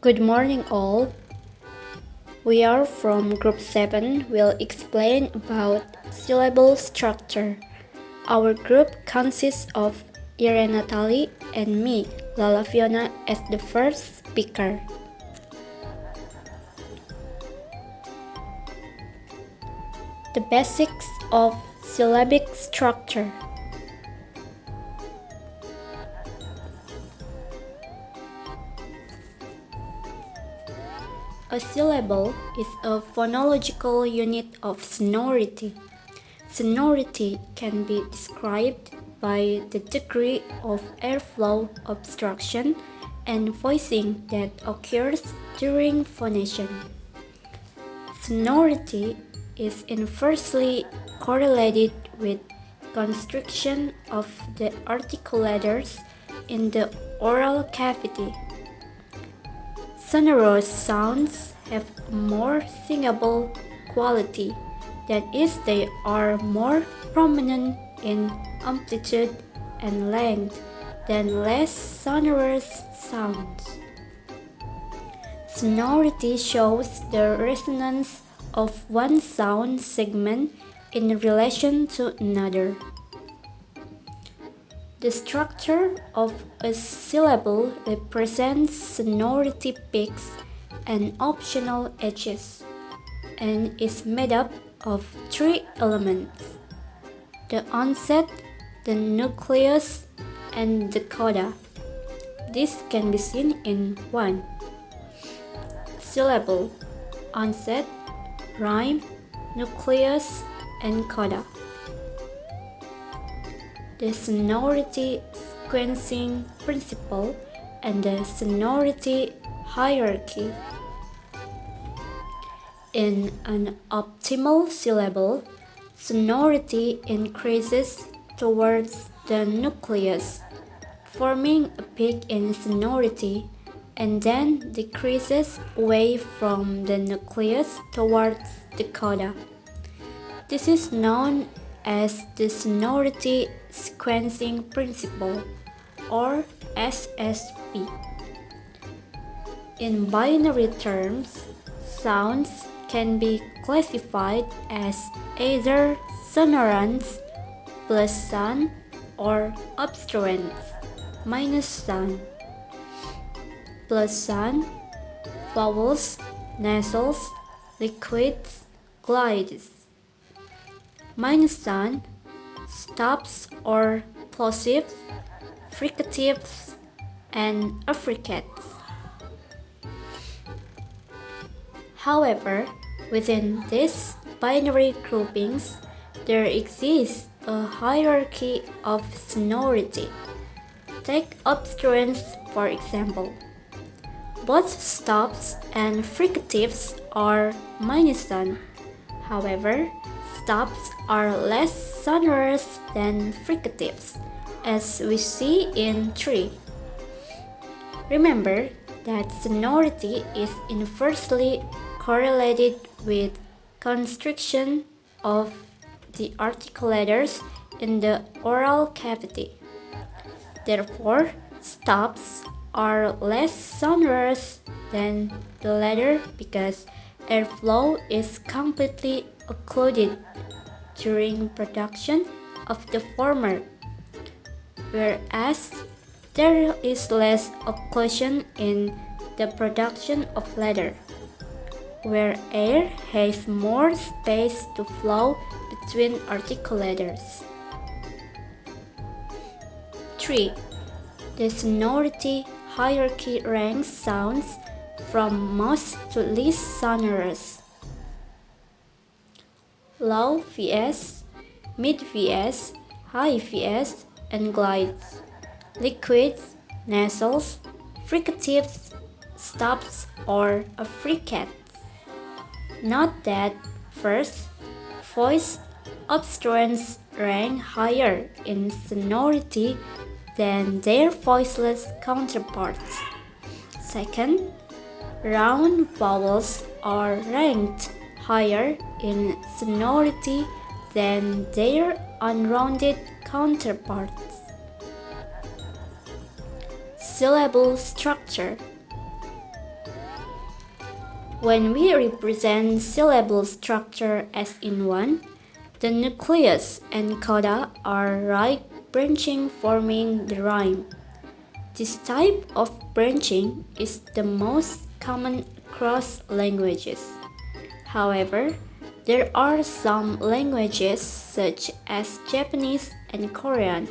Good morning all. We are from Group 7 will explain about syllable structure. Our group consists of Irene, Nataly, and me, Lala Vyona, as the first speaker. The basics of syllabic structure. A syllable is a phonological unit of sonority. Sonority can be described by the degree of airflow obstruction and voicing that occurs during phonation. Sonority is inversely correlated with constriction of the articulators in the oral cavity. Sonorous sounds have a more singable quality, that is, they are more prominent in amplitude and length than less sonorous sounds. Sonority shows the resonance of one sound segment in relation to another. The structure of a syllable represents sonority peaks and optional edges, and is made up of three elements: the onset, the nucleus, and the coda. This can be seen in 1. Syllable, onset, rhyme, nucleus, and coda. The sonority sequencing principle and the sonority hierarchy. In an optimal syllable, sonority increases towards the nucleus, forming a peak in sonority, and then decreases away from the nucleus towards the coda. This is known as the sonority sequencing principle, or SSP. In binary terms, sounds can be classified as either sonorants plus sound or obstruents minus sound. Plus sound, vowels, nasals, liquids, glides. Minus sound, stops or plosives, fricatives, and affricates. However, within these binary groupings, there exists a hierarchy of sonority. Take obstruents for example. Both stops and fricatives are minus sound. However, stops are less sonorous than fricatives, as we see in 3. Remember that sonority is inversely correlated with constriction of the articulators in the oral cavity. Therefore, stops are less sonorous than the latter because airflow is completely occluded during production of the former, whereas there is less occlusion in the production of latter, where air has more space to flow between articulators. 3. The sonority hierarchy ranks sounds from most to least sonorous. Low Vs, mid Vs, high Vs, and glides. Liquids, nasals, fricatives, stops, or affricates. Note that first, voice obstruents rank higher in sonority than their voiceless counterparts. Second, round vowels are ranked higher in sonority than their unrounded counterparts. Syllable structure. When we represent syllable structure as in one, the nucleus and coda are right branching forming the rhyme. This type of branching is the most common across languages. However, there are some languages such as Japanese and Korean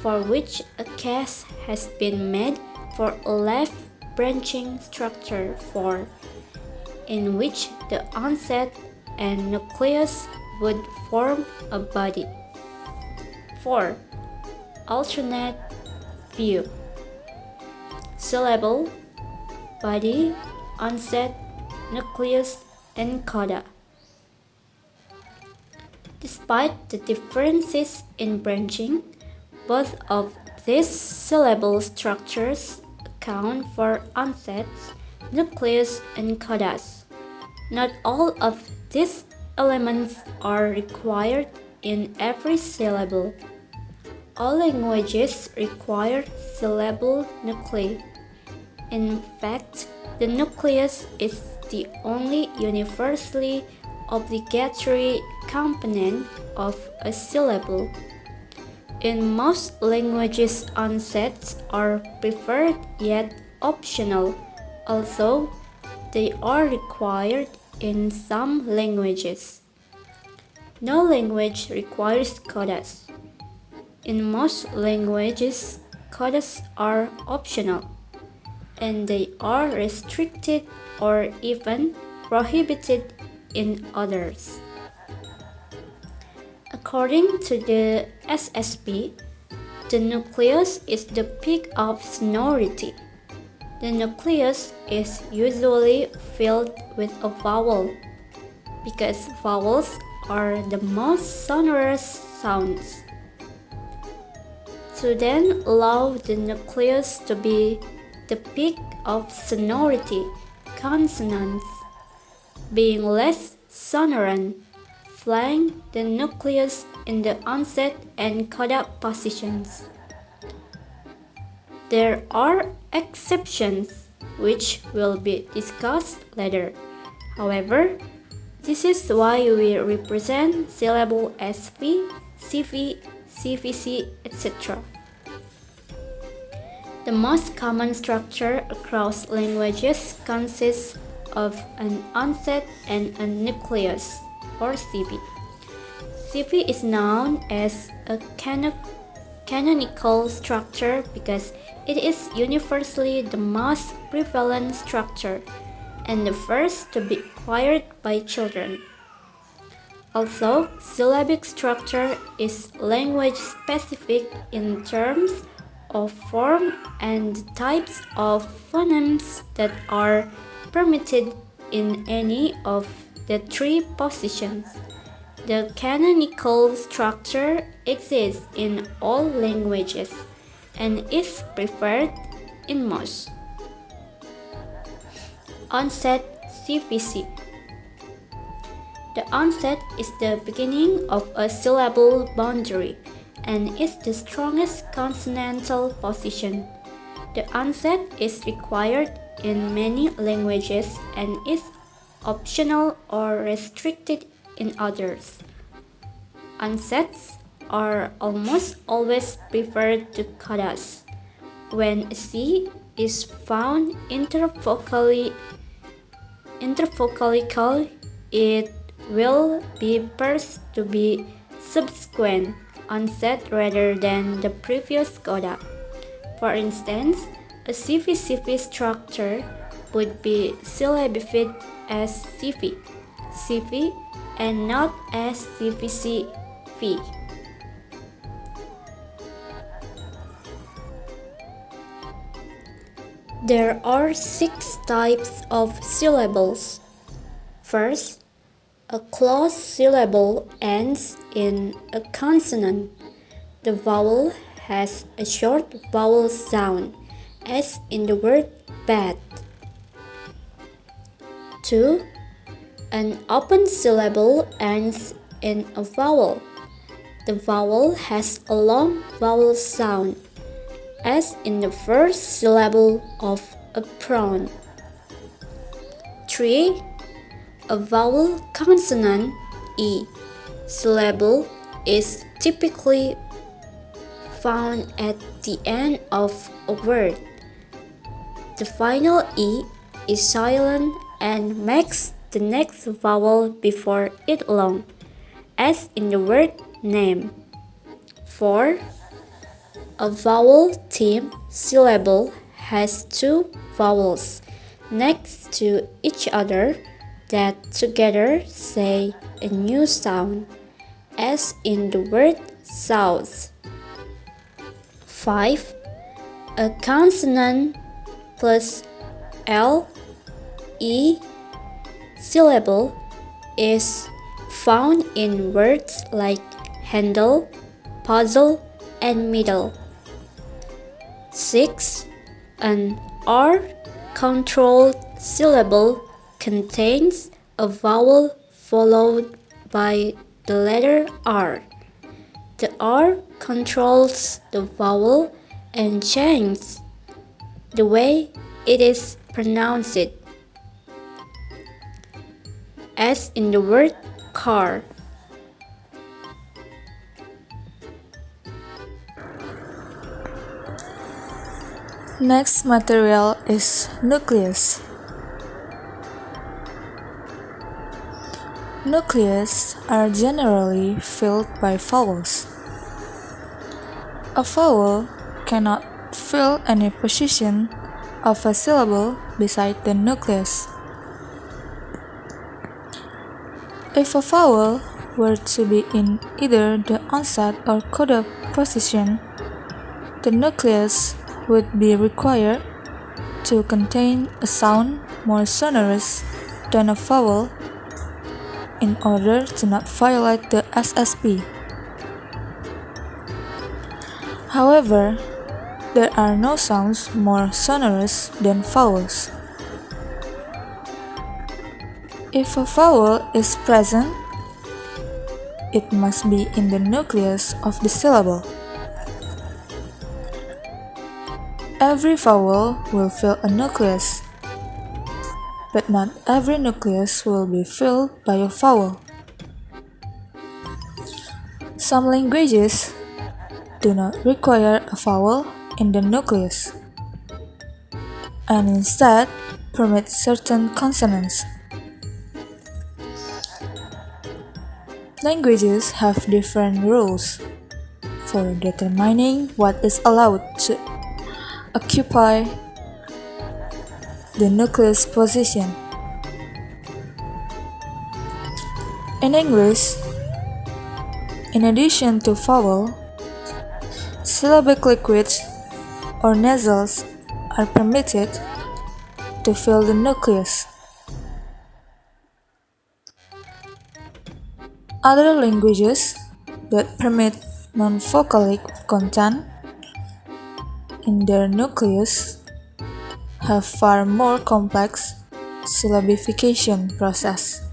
for which a case has been made for a left branching structure 4, in which the onset and nucleus would form a body. 4. Alternate view. Syllable, body, onset, nucleus, and coda. Despite the differences in branching, both of these syllable structures account for onsets, nucleus, and codas. Not all of these elements are required in every syllable. All languages require syllable nuclei. In fact, the nucleus is the only universally obligatory component of a syllable. In most languages, onsets are preferred yet optional, although they are required in some languages. No language requires codas. In most languages, codas are optional, and they are restricted or even prohibited in others. According to the SSP, the nucleus is the peak of sonority. The nucleus is usually filled with a vowel, because vowels are the most sonorous sounds. To then allow the nucleus to be the peak of sonority, consonants, being less sonorant, flank the nucleus in the onset and coda positions. There are exceptions, which will be discussed later. However, this is why we represent syllable as V, CV, CVC, etc. The most common structure across languages consists of an onset and a nucleus, or CV. CV is known as a canonical structure because it is universally the most prevalent structure and the first to be acquired by children. Also, syllabic structure is language-specific in terms of form and types of phonemes that are permitted in any of the three positions. The canonical structure exists in all languages and is preferred in most. Onset CVC. The onset is the beginning of a syllable boundary and is the strongest consonantal position. The onset is required in many languages and is optional or restricted in others. Onsets are almost always preferred to codas. When a C is found intervocally, it will be first to be subsequent onset rather than the previous coda. For instance, a CV-CV structure would be syllabified as CV, CV, and not as CVC, V. There are 6 types of syllables. First, a closed syllable ends in a consonant. The vowel has a short vowel sound, as in the word bat. 2. An open syllable ends in a vowel. The vowel has a long vowel sound, as in the first syllable of a pronoun. 3. A vowel consonant E syllable is typically found at the end of a word. The final E is silent and makes the next vowel before it long, as in the word name. 4. A vowel theme syllable has two vowels next to each other that together say a new sound, as in the word south. 5. A consonant plus L, E syllable is found in words like handle, puzzle, and middle. 6. An R-controlled syllable contains a vowel followed by the letter R. The R controls the vowel and changes the way it is pronounced, as in the word car. Next material is nucleus. Nucleus are generally filled by vowels. A vowel cannot fill any position of a syllable beside the nucleus. If a vowel were to be in either the onset or coda position, the nucleus would be required to contain a sound more sonorous than a vowel in order to not violate the SSP. However, there are no sounds more sonorous than vowels. If a vowel is present, it must be in the nucleus of the syllable. Every vowel will fill a nucleus, but not every nucleus will be filled by a vowel. Some languages do not require a vowel in the nucleus, and instead permit certain consonants. Languages have different rules for determining what is allowed to occupy the nucleus position. In English, in addition to vowel, syllabic liquids or nasals are permitted to fill the nucleus. Other languages that permit non-vocalic content in their nucleus have far more complex syllabification process.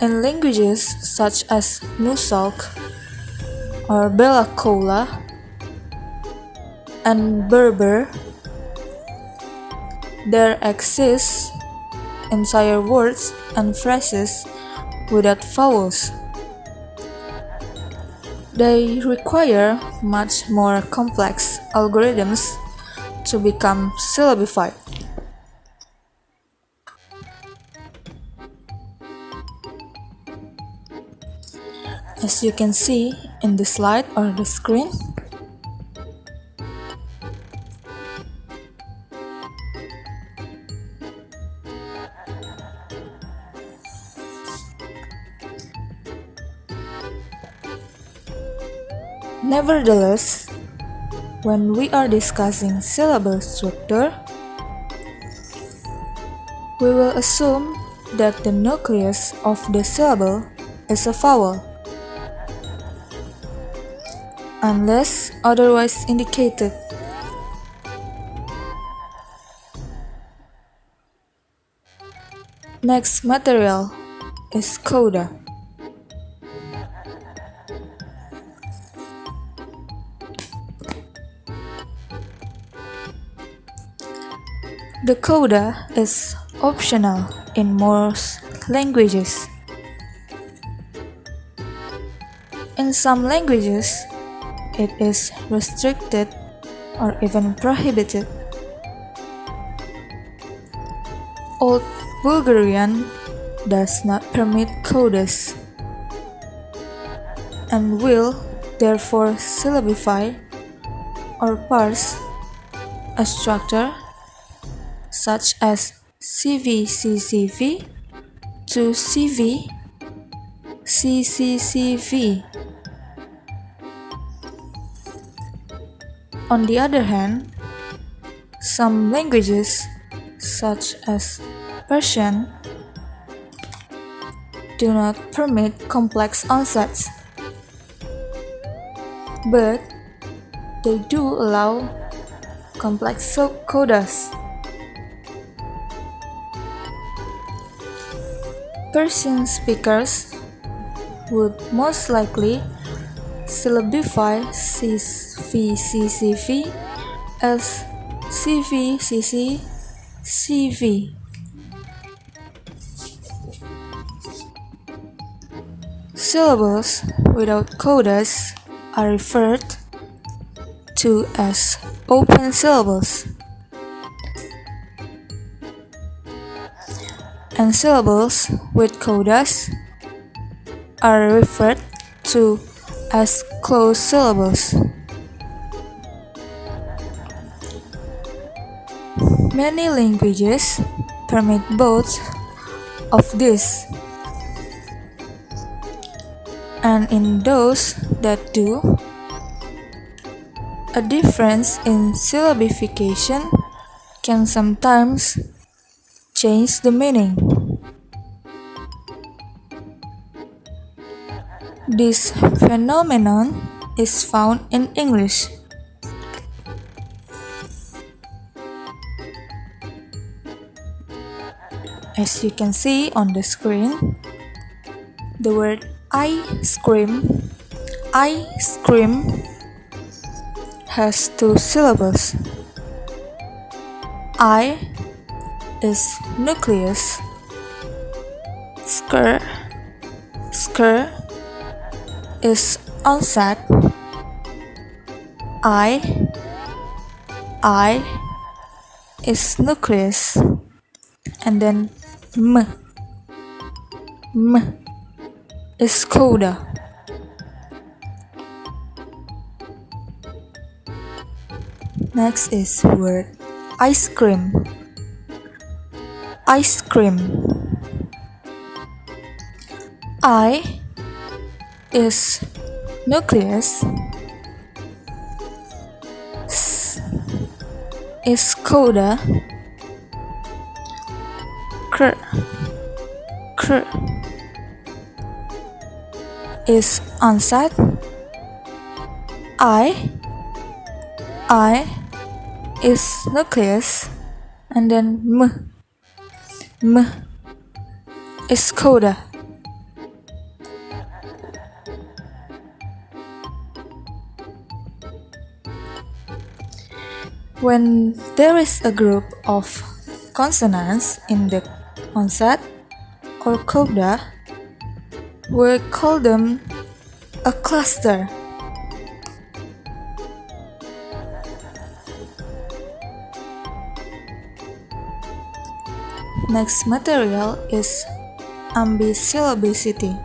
In languages such as Nusalk or Belacola and Berber, there exists entire words and phrases without vowels. They require much more complex algorithms to become syllabified. As you can see in the slide or the screen, nevertheless, when we are discussing syllable structure, we will assume that the nucleus of the syllable is a vowel, unless otherwise indicated. Next material is coda. The coda is optional in most languages. In some languages, it is restricted or even prohibited. Old Bulgarian does not permit codas and will therefore syllabify or parse a structure such as CVCCV to CVCCCV. On the other hand, some languages, such as Persian, do not permit complex onsets, but they do allow complex codas. Persian speakers would most likely syllabify CVCCV as CVCCCV. Syllables without codas are referred to as open syllables, and syllables with codas are referred to as closed syllables. Many languages permit both of these, and in those that do, a difference in syllabification can sometimes change the meaning. This phenomenon is found in English. As you can see on the screen, the word ice cream has two syllables. I is nucleus, skr is onset, I is nucleus, and then m is coda. Next is word ice cream. I is nucleus, S is coda, Kr is onset, I is nucleus, and then m is coda. When there is a group of consonants in the onset or coda, we call them a cluster. Next material is ambisyllabicity.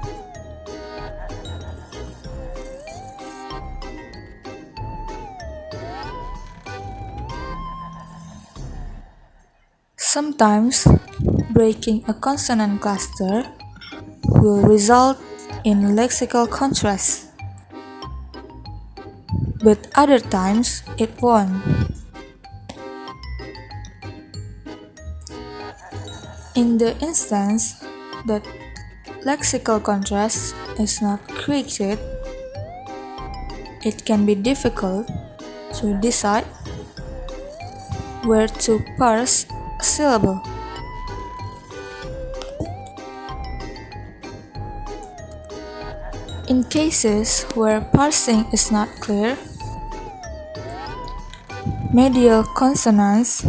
Sometimes, breaking a consonant cluster will result in lexical contrast, but other times it won't. In the instance that lexical contrast is not created, it can be difficult to decide where to parse a syllable. In cases where parsing is not clear, medial consonants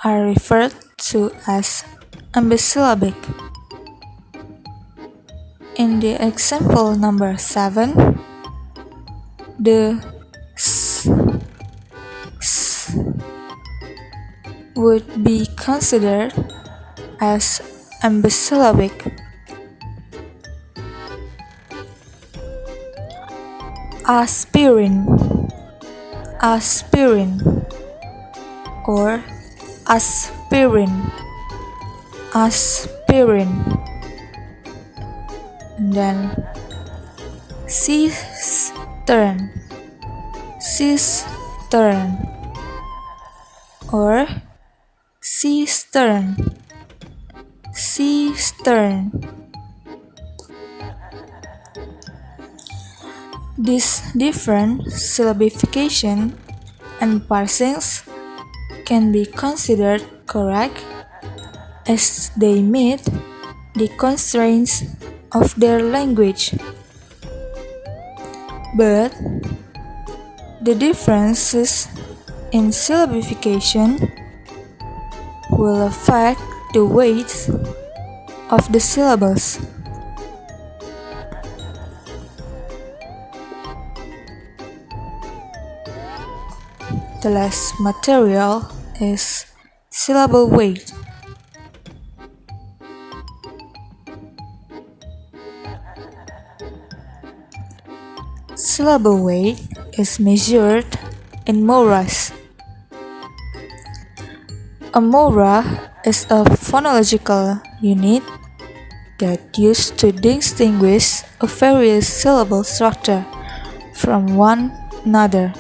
are referred to as ambisyllabic. In the example number 7, the s would be considered as ambisyllabic. Aspirin, aspirin, or aspirin, aspirin. And then cistern, cistern, or cistern, cistern. These different syllabification and parsings can be considered correct as they meet the constraints of their language. But the differences in syllabification will affect the weight of the syllables. The last material is syllable weight. Syllable weight is measured in moras. A mora is a phonological unit that used to distinguish a various syllable structure from one another.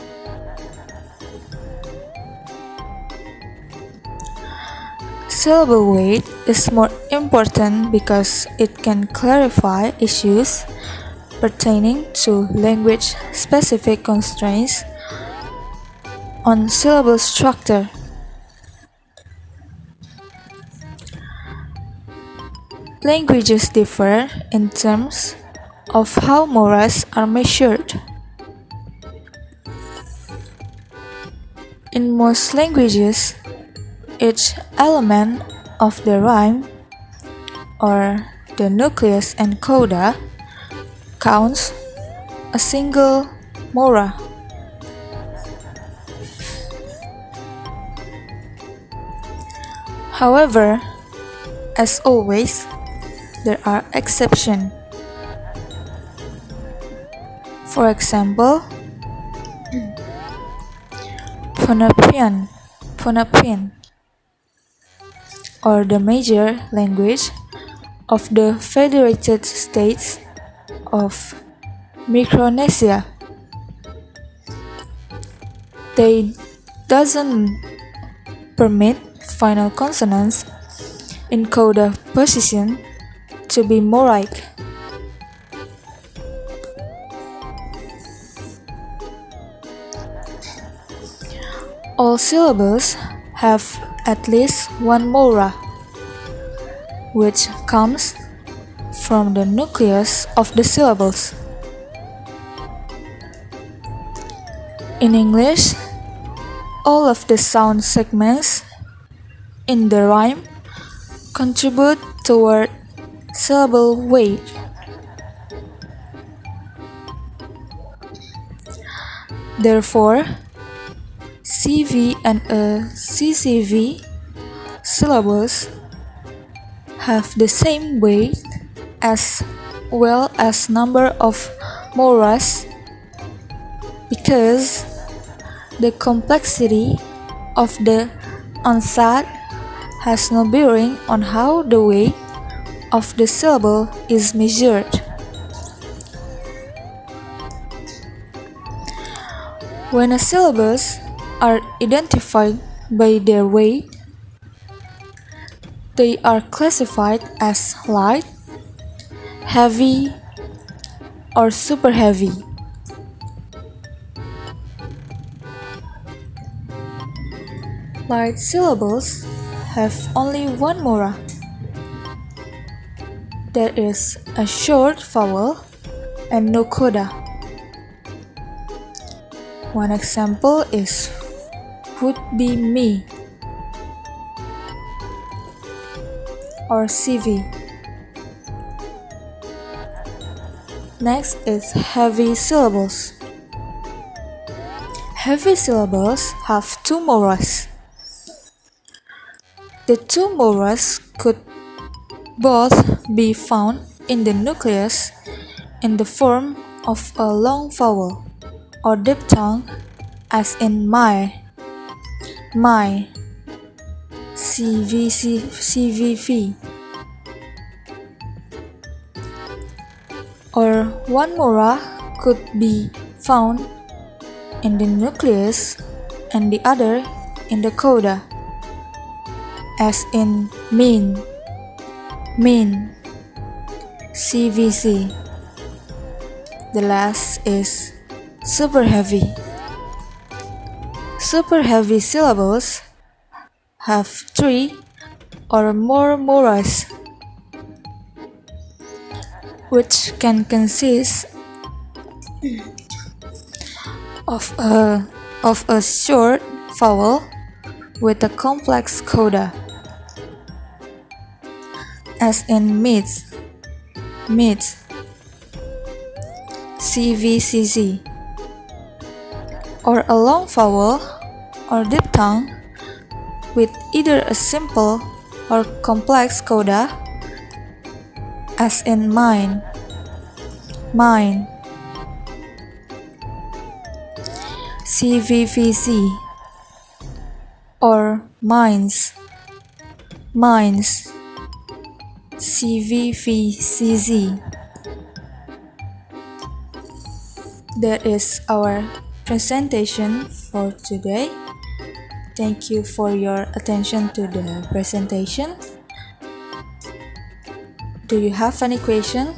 Syllable weight is more important because it can clarify issues pertaining to language-specific constraints on syllable structure. Languages differ in terms of how moras are measured. In most languages, each element of the rhyme, or the nucleus and coda, counts a single mora. However, as always, there are exceptions. For example, Phonopian, or the major language of the Federated States of Micronesia. They doesn't permit final consonants in coda position to be moraic. All syllables have at least one mora, which comes from the nucleus of the syllables. In English, all of the sound segments in the rhyme contribute toward syllable weight. Therefore, CV and CCV syllables have the same weight as well as number of moras because the complexity of the ansatz has no bearing on how the weight of the syllable is measured. When a syllables are identified by their weight, they are classified as light, heavy, or super heavy. Light syllables have only one mora. There is a short vowel and no coda. One example is would be me. or CV. Next is heavy syllables. Heavy syllables have two moras. The two moras could both be found in the nucleus in the form of a long vowel or diphthong, as in my, CVV, or one mora could be found in the nucleus and the other in the coda, as in mean, CVC. The last is super heavy. Super heavy syllables have 3 or more moras, which can consist of a short vowel with a complex coda, as in meat, CVCC, or a long vowel or diphthong with either a simple or complex coda, as in mine, CVVC, or mines, CVVCZ. That is our presentation for today. Thank you for your attention to the presentation. Do you have any question?